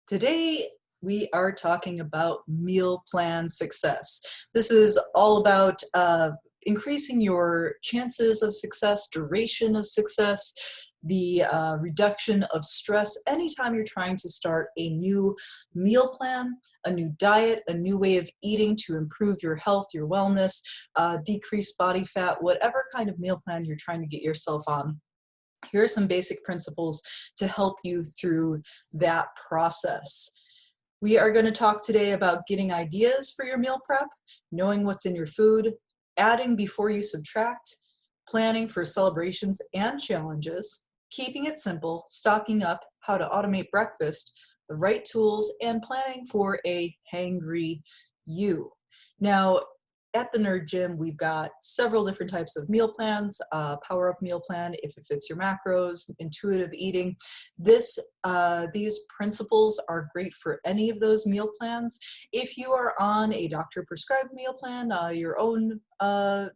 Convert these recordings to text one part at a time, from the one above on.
Today, we are talking about meal plan success. This is all about increasing your chances of success, duration of success, the reduction of stress anytime you're trying to start a new meal plan, a new diet, a new way of eating to improve your health, your wellness, decrease body fat, whatever kind of meal plan you're trying to get yourself on. Here are some basic principles to help you through that process. We are going to talk today about getting ideas for your meal prep, knowing what's in your food, adding before you subtract, planning for celebrations and challenges, keeping it simple, stocking up, how to automate breakfast, the right tools, and planning for a hangry you. Now, at the Nerd Gym, we've got several different types of meal plans, Power Up Meal Plan, if it fits your macros, intuitive eating. These principles are great for any of those meal plans. If you are on a doctor prescribed meal plan, your own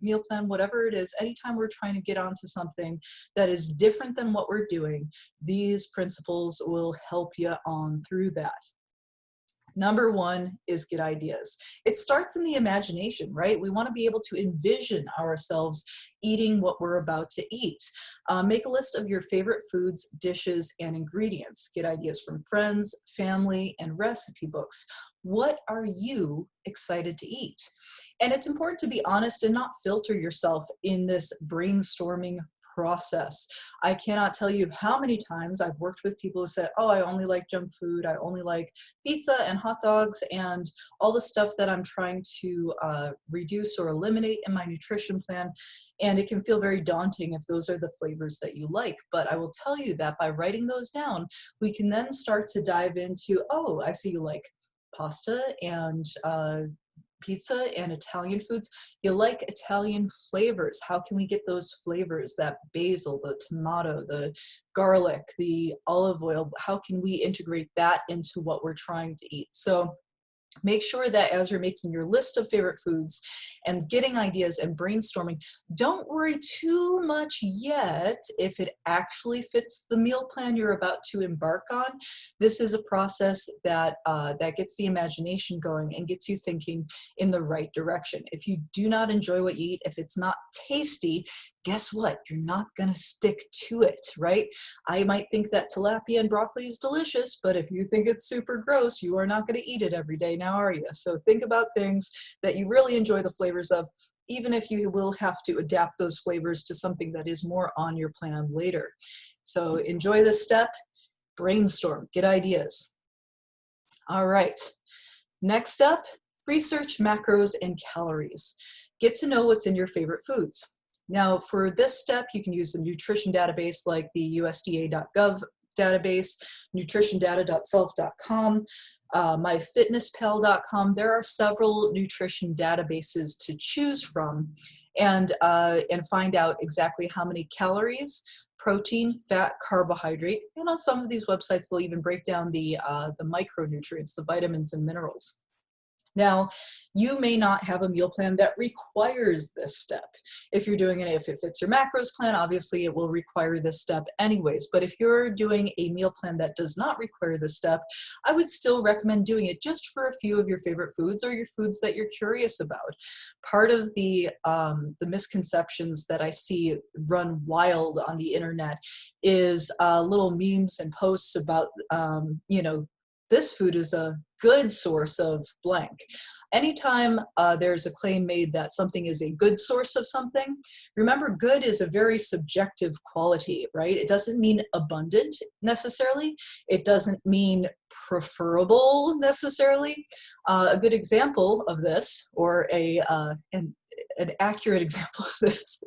meal plan, whatever it is, anytime we're trying to get onto something that is different than what we're doing, these principles will help you on through that. Number one is get ideas. It starts in the imagination, right? We want to be able to envision ourselves eating what we're about to eat. Make a list of your favorite foods, dishes, and ingredients. Get ideas from friends, family, and recipe books. What are you excited to eat? And it's important to be honest and not filter yourself in this brainstorming process. I cannot tell you how many times I've worked with people who said, oh, I only like junk food, I only like pizza and hot dogs and all the stuff that I'm trying to reduce or eliminate in my nutrition plan. And it can feel very daunting if those are the flavors that you like. But I will tell you that by writing those down, we can then start to dive into, oh, I see you like pasta and pizza and Italian foods. You like Italian flavors. How can we get those flavors, that basil, the tomato, the garlic, the olive oil? How can we integrate that into what we're trying to eat? So make sure that as you're making your list of favorite foods and getting ideas and brainstorming, don't worry too much yet if it actually fits the meal plan you're about to embark on. This is a process that gets the imagination going and gets you thinking in the right direction. If you do not enjoy what you eat, if it's not tasty, guess what? You're not going to stick to it, right? I might think that tilapia and broccoli is delicious, but if you think it's super gross, you are not going to eat it every day now, are you? So think about things that you really enjoy the flavors of, even if you will have to adapt those flavors to something that is more on your plan later. So enjoy this step, brainstorm, get ideas. All right, next up, research macros and calories. Get to know what's in your favorite foods. Now, for this step, you can use a nutrition database like the USDA.gov database, nutritiondata.self.com, myfitnesspal.com. There are several nutrition databases to choose from and find out exactly how many calories, protein, fat, carbohydrate, and on some of these websites, they'll even break down the micronutrients, the vitamins and minerals. Now, you may not have a meal plan that requires this step. If you're doing it, if it fits your macros plan, obviously it will require this step anyways. But if you're doing a meal plan that does not require this step, I would still recommend doing it just for a few of your favorite foods or your foods that you're curious about. Part of the misconceptions that I see run wild on the internet is little memes and posts about, this food is a good source of blank. Anytime there's a claim made that something is a good source of something, remember, good is a very subjective quality, right? It doesn't mean abundant necessarily. It doesn't mean preferable necessarily. A good example of this, or an accurate example of this.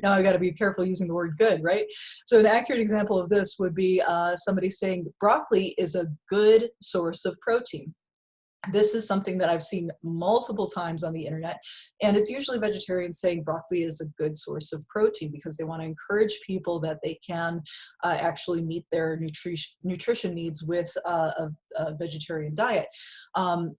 Now I got to be careful using the word good, right? So an accurate example of this would be somebody saying broccoli is a good source of protein. This is something that I've seen multiple times on the internet, and it's usually vegetarians saying broccoli is a good source of protein because they want to encourage people that they can actually meet their nutrition needs with a vegetarian diet,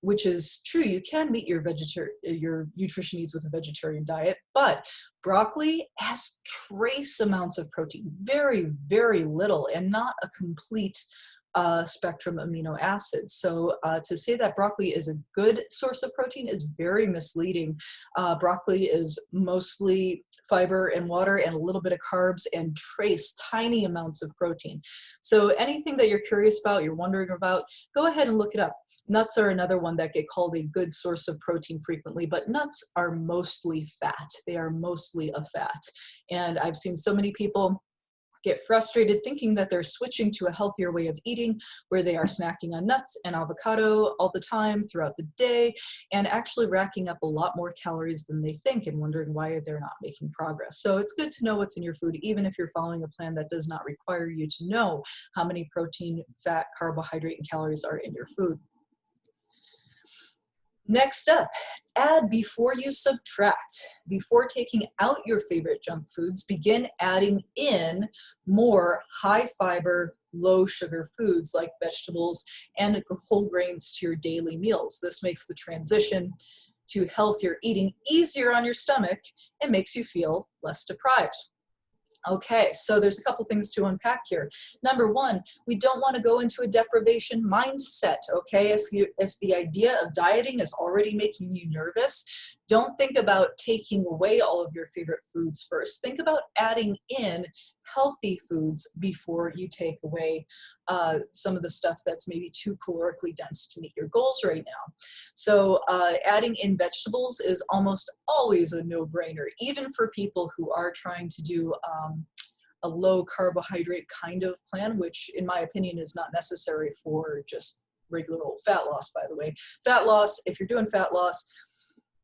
which is true. You can meet your nutrition needs with a vegetarian diet, but broccoli has trace amounts of protein, very, very little, and not a complete spectrum amino acids. So to say that broccoli is a good source of protein is very misleading. Broccoli is mostly fiber and water and a little bit of carbs and trace tiny amounts of protein. So anything that you're curious about, you're wondering about, go ahead and look it up. Nuts are another one that get called a good source of protein frequently, but nuts are mostly fat. They are mostly a fat. And I've seen so many people get frustrated thinking that they're switching to a healthier way of eating where they are snacking on nuts and avocado all the time throughout the day and actually racking up a lot more calories than they think and wondering why they're not making progress. So it's good to know what's in your food, even if you're following a plan that does not require you to know how many protein, fat, carbohydrate, and calories are in your food. Next up, add before you subtract. Before taking out your favorite junk foods, begin adding in more high fiber, low sugar foods like vegetables and whole grains to your daily meals. This makes the transition to healthier eating easier on your stomach and makes you feel less deprived. Okay, so there's a couple things to unpack here. Number one, we don't want to go into a deprivation mindset, okay? If the idea of dieting is already making you nervous, don't think about taking away all of your favorite foods first. Think about adding in healthy foods before you take away some of the stuff that's maybe too calorically dense to meet your goals right now. So adding in vegetables is almost always a no-brainer, even for people who are trying to do a low carbohydrate kind of plan, which in my opinion is not necessary for just regular old fat loss, by the way. Fat loss, if you're doing fat loss,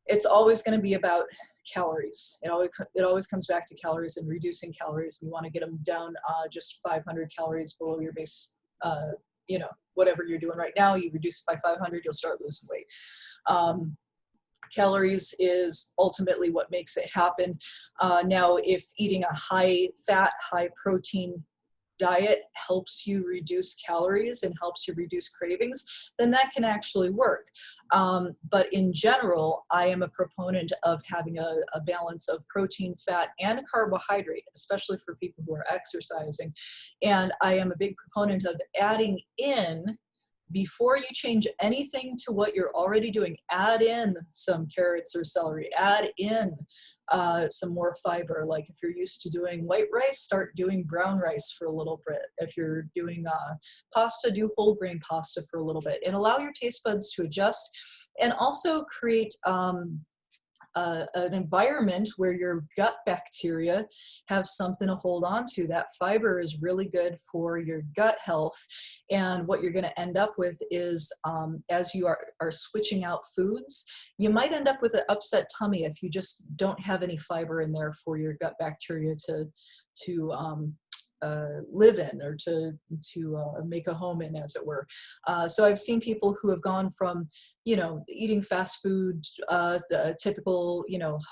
it's always going to be about calories. It always comes back to calories and reducing calories. You want to get them down just 500 calories below your base, whatever you're doing right now. You reduce it by 500, you'll start losing weight. Calories is ultimately what makes it happen. Now, if eating a high fat, high protein diet helps you reduce calories and helps you reduce cravings, then that can actually work. But in general, I am a proponent of having a balance of protein, fat, and carbohydrate, especially for people who are exercising. And I am a big proponent of adding in, before you change anything to what you're already doing, add in some carrots or celery, add in some more fiber. Like if you're used to doing white rice, start doing brown rice for a little bit. If you're doing pasta, do whole grain pasta for a little bit, and allow your taste buds to adjust, and also create an environment where your gut bacteria have something to hold on to. That fiber is really good for your gut health. And what you're going to end up with is, as you are switching out foods, you might end up with an upset tummy if you just don't have any fiber in there for your gut bacteria to live in, or to make a home in, as it were. So I've seen people who have gone from, eating fast food, the typical,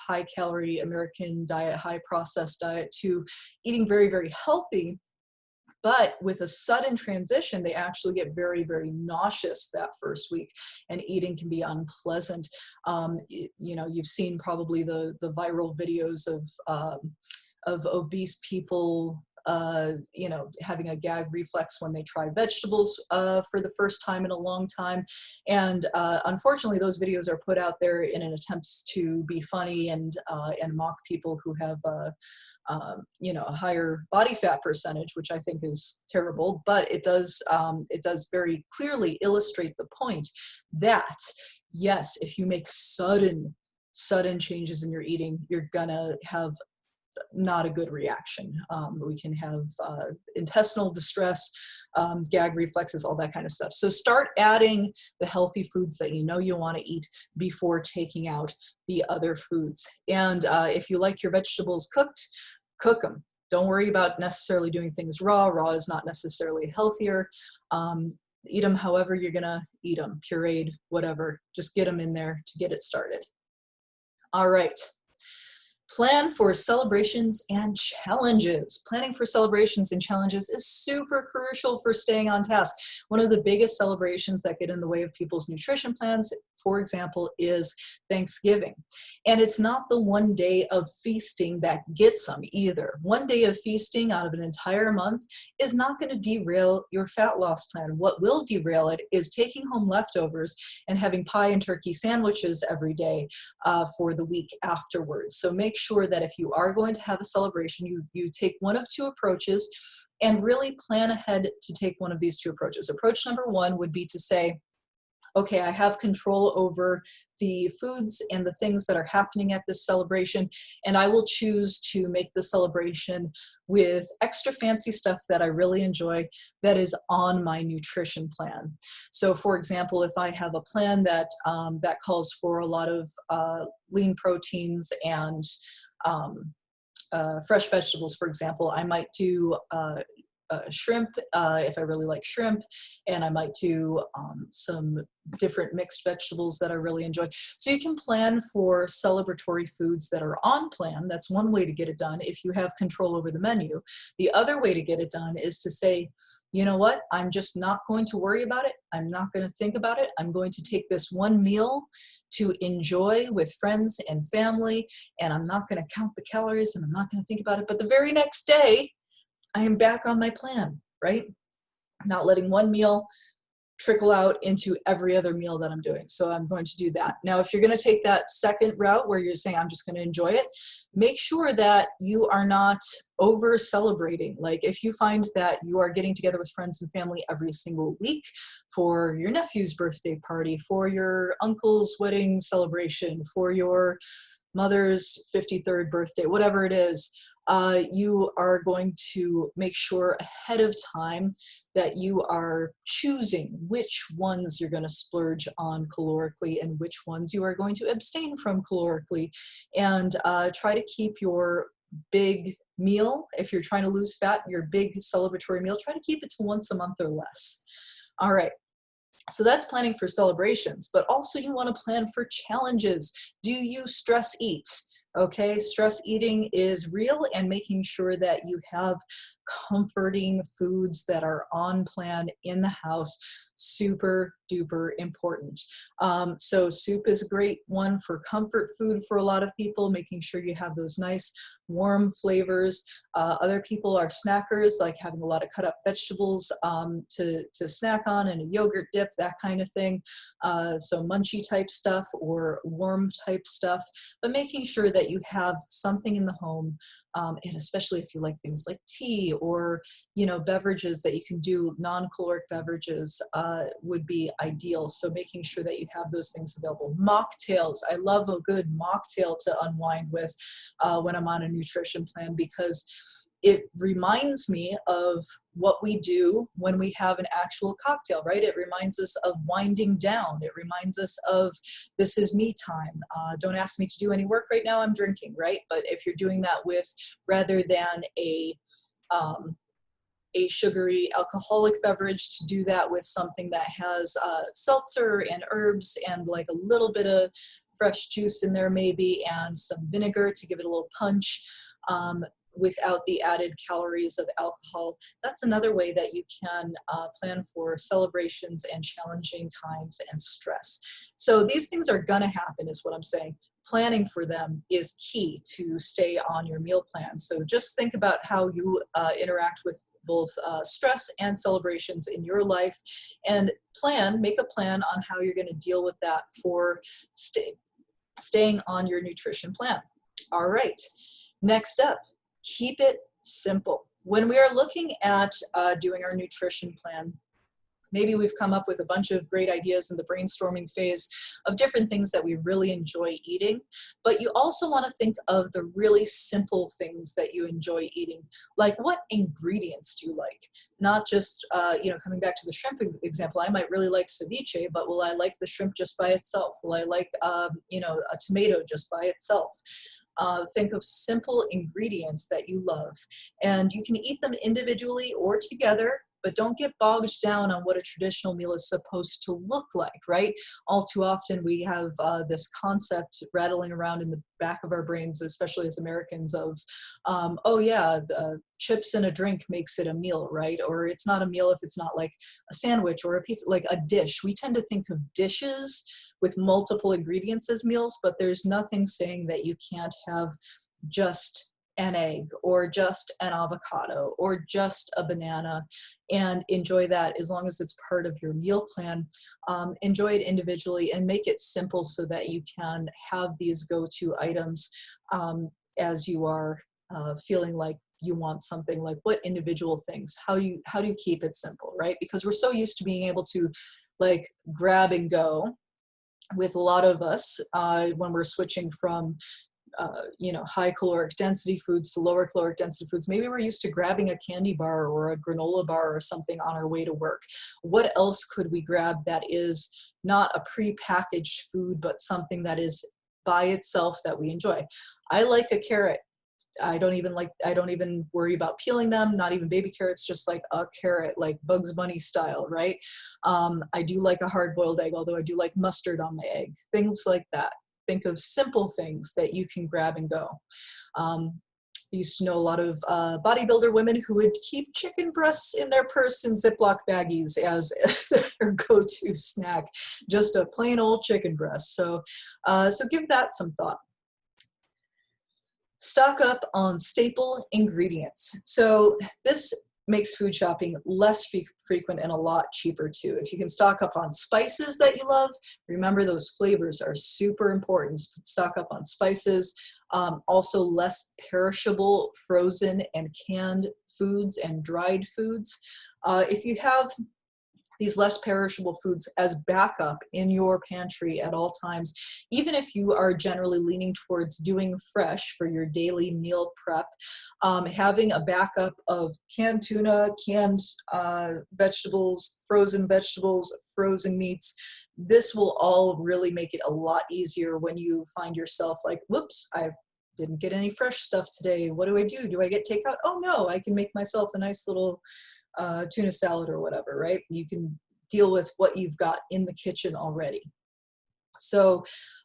high calorie American diet, high processed diet, to eating very, very healthy. But with a sudden transition, they actually get very, very nauseous that first week, and eating can be unpleasant. You've seen probably the viral videos of obese people having a gag reflex when they try vegetables for the first time in a long time. And unfortunately, those videos are put out there in an attempt to be funny and mock people who have a higher body fat percentage, which I think is terrible. But it does very clearly illustrate the point that, yes, if you make sudden changes in your eating, you're gonna have not a good reaction. We can have intestinal distress, gag reflexes, all that kind of stuff. So start adding the healthy foods that you want to eat before taking out the other foods. And if you like your vegetables cooked, cook them. Don't worry about necessarily doing things raw. Raw is not necessarily healthier. Eat them however you're gonna eat them, pureed, whatever. Just get them in there to get it started. All right. Plan for celebrations and challenges. Planning for celebrations and challenges is super crucial for staying on task. One of the biggest celebrations that get in the way of people's nutrition plans, for example, is Thanksgiving. And it's not the one day of feasting that gets them either. One day of feasting out of an entire month is not going to derail your fat loss plan. What will derail it is taking home leftovers and having pie and turkey sandwiches every day for the week afterwards. So make sure that if you are going to have a celebration, you take one of two approaches and really plan ahead to take one of these two approaches. Approach number one would be to say, okay, I have control over the foods and the things that are happening at this celebration, and I will choose to make the celebration with extra fancy stuff that I really enjoy that is on my nutrition plan. So for example, if I have a plan that, that calls for a lot of lean proteins and fresh vegetables, for example, I might do shrimp if I really like shrimp, and I might do some different mixed vegetables that I really enjoy. So you can plan for celebratory foods that are on plan. That's one way to get it done if you have control over the menu. The other way to get it done is to say, you know what, I'm just not going to worry about it. I'm not going to think about it. I'm going to take this one meal to enjoy with friends and family, and I'm not going to count the calories, and I'm not going to think about it. But the very next day, I am back on my plan, right? Not letting one meal trickle out into every other meal that I'm doing. So I'm going to do that. Now, if you're going to take that second route where you're saying, I'm just going to enjoy it, make sure that you are not over celebrating. Like if you find that you are getting together with friends and family every single week for your nephew's birthday party, for your uncle's wedding celebration, for your mother's 53rd birthday, whatever it is, you are going to make sure ahead of time that you are choosing which ones you're going to splurge on calorically and which ones you are going to abstain from calorically, and try to keep your big meal, if you're trying to lose fat, your big celebratory meal, try to keep it to once a month or less. All right. So that's planning for celebrations, but also you want to plan for challenges. Do you stress eat? Okay, stress eating is real, and making sure that you have comforting foods that are on plan in the house, super duper important. So soup is a great one for comfort food for a lot of people, making sure you have those nice warm flavors. Other people are snackers, like having a lot of cut up vegetables to snack on, and a yogurt dip, that kind of thing. So munchy type stuff or warm type stuff, but making sure that you have something in the home, and especially if you like things like tea or, you know, beverages that you can do, non-caloric beverages would be ideal. So making sure that you have those things available. Mocktails, I love a good mocktail to unwind with when I'm on a nutrition plan, because it reminds me of what we do when we have an actual cocktail, right? It reminds us of winding down. It reminds us of, this is me time. Don't ask me to do any work right now, I'm drinking, right? But if you're doing that with, rather than a sugary alcoholic beverage, to do that with something that has seltzer and herbs and like a little bit of fresh juice in there maybe, and some vinegar to give it a little punch, without the added calories of alcohol. That's another way that you can plan for celebrations and challenging times and stress. So these things are gonna happen, is what I'm saying. Planning for them is key to stay on your meal plan. So just think about how you interact with both stress and celebrations in your life, and make a plan on how you're gonna deal with that for staying on your nutrition plan. All right, next up, keep it simple. When we are looking at doing our nutrition plan, maybe we've come up with a bunch of great ideas in the brainstorming phase of different things that we really enjoy eating, but you also want to think of the really simple things that you enjoy eating. Like, what ingredients do you like? Not just, coming back to the shrimp example, I might really like ceviche, but will I like the shrimp just by itself? Will I like, a tomato just by itself? Think of simple ingredients that you love, and you can eat them individually or together. but don't get bogged down on what a traditional meal is supposed to look like, right? All too often we have this concept rattling around in the back of our brains, especially as Americans, of, oh yeah, chips and a drink makes it a meal, right? Or it's not a meal if it's not like a sandwich or a pizza, like a dish. We tend to think of dishes with multiple ingredients as meals, but there's nothing saying that you can't have just an egg or just an avocado or just a banana and enjoy that as long as it's part of your meal plan. Enjoy it individually and make it simple so that you can have these go-to items as you are feeling like you want something. Like, what individual things, how do you keep it simple, right? Because we're so used to being able to like grab and go with a lot of us when we're switching from high caloric density foods to lower caloric density foods. Maybe we're used to grabbing a candy bar or a granola bar or something on our way to work. What else could we grab that is not a pre-packaged food, but something that is by itself that we enjoy? I like a carrot. I don't even worry about peeling them, not even baby carrots, just like a carrot, like Bugs Bunny style, right? I do like a hard-boiled egg, although I do like mustard on my egg, things like that. Think of simple things that you can grab and go. I used to know a lot of bodybuilder women who would keep chicken breasts in their purse in Ziploc baggies as their go-to snack, just a plain old chicken breast. So give that some thought. Stock up on staple ingredients. So this makes food shopping less frequent and a lot cheaper too. If you can stock up on spices that you love, remember those flavors are super important. Stock up on spices. Also less perishable frozen and canned foods and dried foods. If you have these less perishable foods as backup in your pantry at all times, even if you are generally leaning towards doing fresh for your daily meal prep, having a backup of canned tuna, canned vegetables, frozen meats, this will all really make it a lot easier when you find yourself like, whoops, I didn't get any fresh stuff today. What do I do? Do I get takeout? Oh no, I can make myself a nice little tuna salad or whatever, right? You can deal with what you've got in the kitchen already. So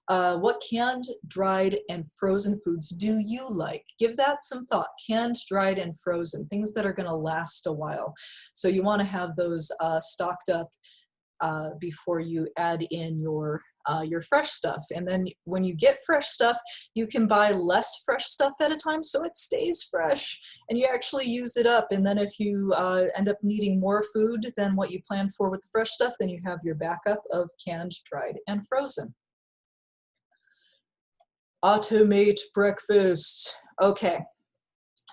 what canned, dried, and frozen foods do you like? Give that some thought. Canned, dried, and frozen, things that are going to last a while. So you want to have those stocked up before you add in your fresh stuff. And then when you get fresh stuff, you can buy less fresh stuff at a time so it stays fresh and you actually use it up. And then if you end up needing more food than what you planned for with the fresh stuff, then you have your backup of canned, dried, and frozen. Automate breakfast. Okay,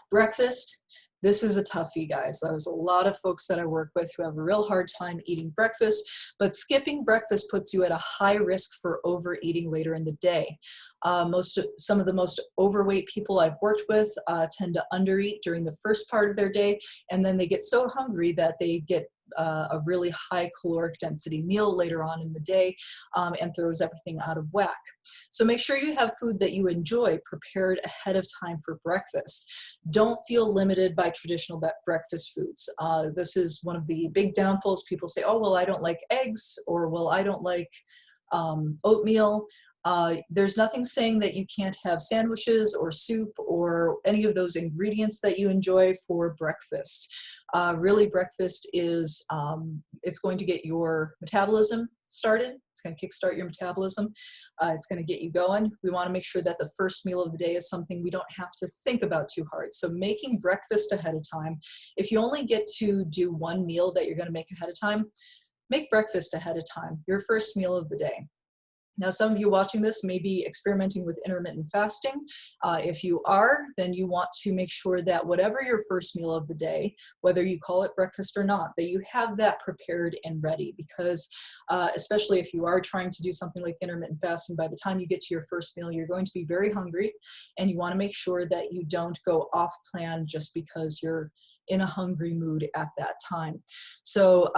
breakfast. This is a toughie, guys. There's a lot of folks that I work with who have a real hard time eating breakfast, but skipping breakfast puts you at a high risk for overeating later in the day. Some of the most overweight people I've worked with tend to undereat during the first part of their day, and then they get so hungry that they get a really high caloric density meal later on in the day and throws everything out of whack. So make sure you have food that you enjoy prepared ahead of time for breakfast. Don't feel limited by traditional breakfast foods. This is one of the big downfalls. People say, oh, well, I don't like eggs, or well, I don't like oatmeal. There's nothing saying that you can't have sandwiches or soup or any of those ingredients that you enjoy for breakfast. Really, breakfast is, it's going to get your metabolism started. It's going to kickstart your metabolism. It's going to get you going. We want to make sure that the first meal of the day is something we don't have to think about too hard. So making breakfast ahead of time, if you only get to do one meal that you're going to make ahead of time, make breakfast ahead of time, your first meal of the day. Now, some of you watching this may be experimenting with intermittent fasting. If you are, then you want to make sure that whatever your first meal of the day, whether you call it breakfast or not, that you have that prepared and ready, because especially if you are trying to do something like intermittent fasting, by the time you get to your first meal, you're going to be very hungry, and you want to make sure that you don't go off plan just because you're in a hungry mood at that time. So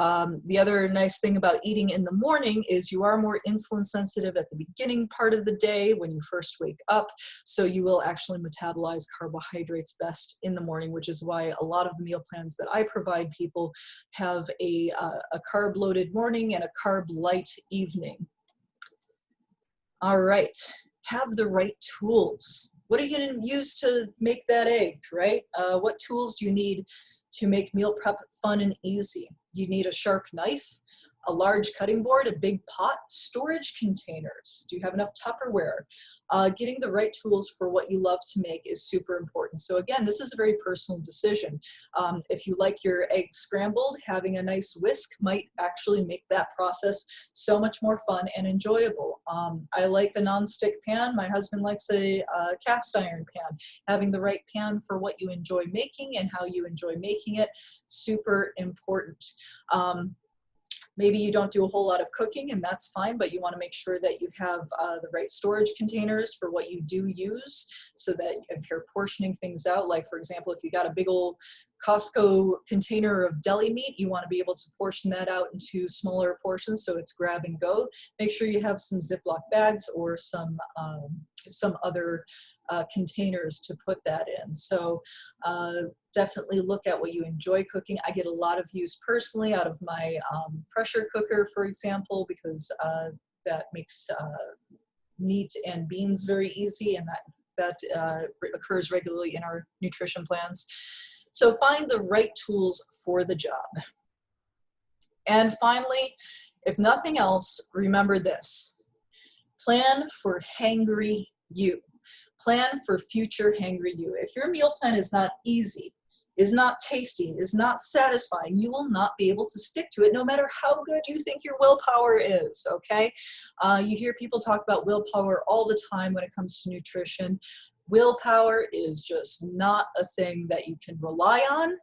the other nice thing about eating in the morning is you are more insulin sensitive at the beginning part of the day when you first wake up. So you will actually metabolize carbohydrates best in the morning, which is why a lot of the meal plans that I provide people have a carb-loaded morning and a carb-light evening. All right, have the right tools. What are you going to use to make that egg, right? What tools do you need to make meal prep fun and easy? You need a sharp knife, a large cutting board, a big pot, storage containers. Do you have enough Tupperware? Getting the right tools for what you love to make is super important. So again, this is a very personal decision. If you like your eggs scrambled, having a nice whisk might actually make that process so much more fun and enjoyable. I like a nonstick pan. My husband likes a cast iron pan. Having the right pan for what you enjoy making and how you enjoy making it, super important. Maybe you don't do a whole lot of cooking, and that's fine, but you want to make sure that you have the right storage containers for what you do use, so that if you're portioning things out, like for example, if you got a big old Costco container of deli meat, you want to be able to portion that out into smaller portions so it's grab and go. Make sure you have some Ziploc bags or some other containers to put that in. So definitely look at what you enjoy cooking. I get a lot of use personally out of my pressure cooker, for example, because that makes meat and beans very easy, and that occurs regularly in our nutrition plans. So find the right tools for the job. And finally, if nothing else, remember this: plan for hangry you. Plan for future hangry you. If your meal plan is not easy, is not tasty, is not satisfying, you will not be able to stick to it no matter how good you think your willpower is, okay? You hear people talk about willpower all the time when it comes to nutrition. Willpower is just not a thing that you can rely on.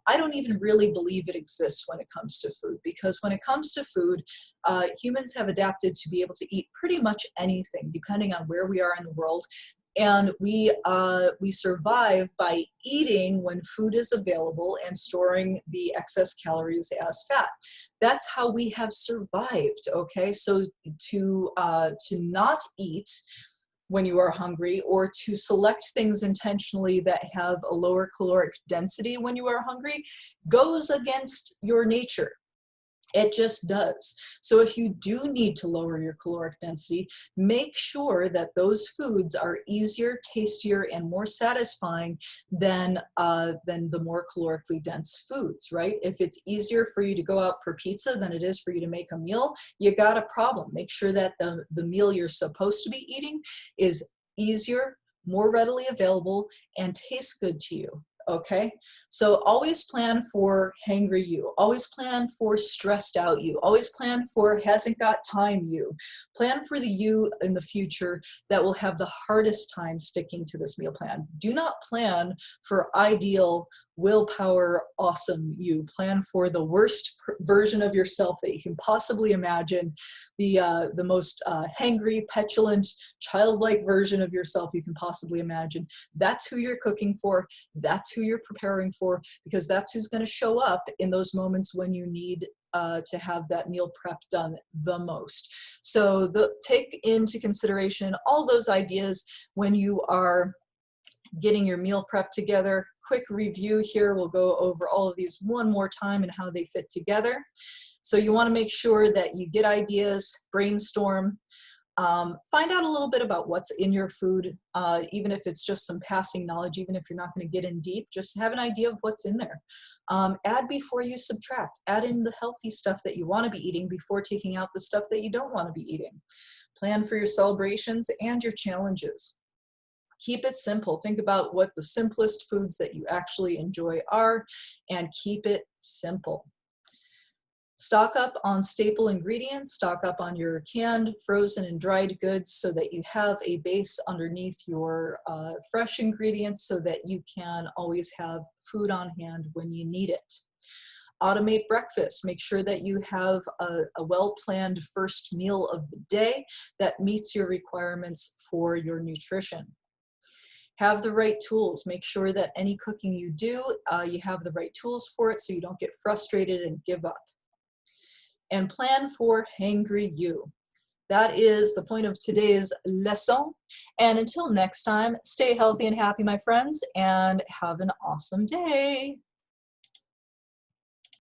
I don't even really believe it exists when it comes to food, because when it comes to food, humans have adapted to be able to eat pretty much anything depending on where we are in the world. And we survive by eating when food is available and storing the excess calories as fat. That's how we have survived, okay? So to not eat when you are hungry, or to select things intentionally that have a lower caloric density when you are hungry, goes against your nature. It just does. So if you do need to lower your caloric density, make sure that those foods are easier, tastier, and more satisfying than the more calorically dense foods, right? If it's easier for you to go out for pizza than it is for you to make a meal, you got a problem. Make sure that the meal you're supposed to be eating is easier, more readily available, and tastes good to you. Okay, so always plan for hangry you, always plan for stressed out you, always plan for hasn't got time you. Plan for the you in the future that will have the hardest time sticking to this meal plan. Do not plan for ideal, willpower, awesome you. Plan for the worst version of yourself that you can possibly imagine, the most hangry, petulant, childlike version of yourself you can possibly imagine. That's who you're cooking for. That's who you're preparing for, because that's who's going to show up in those moments when you need to have that meal prep done the most. So take into consideration all those ideas when you are getting your meal prep together. Quick review here. We'll go over all of these one more time and how they fit together. So you want to make sure that you get ideas, brainstorm, find out a little bit about what's in your food, even if it's just some passing knowledge, even if you're not going to get in deep, just have an idea of what's in there. Add before you subtract. Add in the healthy stuff that you want to be eating before taking out the stuff that you don't want to be eating. Plan for your celebrations and your challenges. Keep it simple. Think about what the simplest foods that you actually enjoy are, and keep it simple. Stock up on staple ingredients, stock up on your canned, frozen, and dried goods so that you have a base underneath your fresh ingredients so that you can always have food on hand when you need it. Automate breakfast. Make sure that you have a well-planned first meal of the day that meets your requirements for your nutrition. Have the right tools. Make sure that any cooking you do, you have the right tools for it so you don't get frustrated and give up. And plan for hangry you. That is the point of today's lesson. And until next time, stay healthy and happy, my friends, and have an awesome day.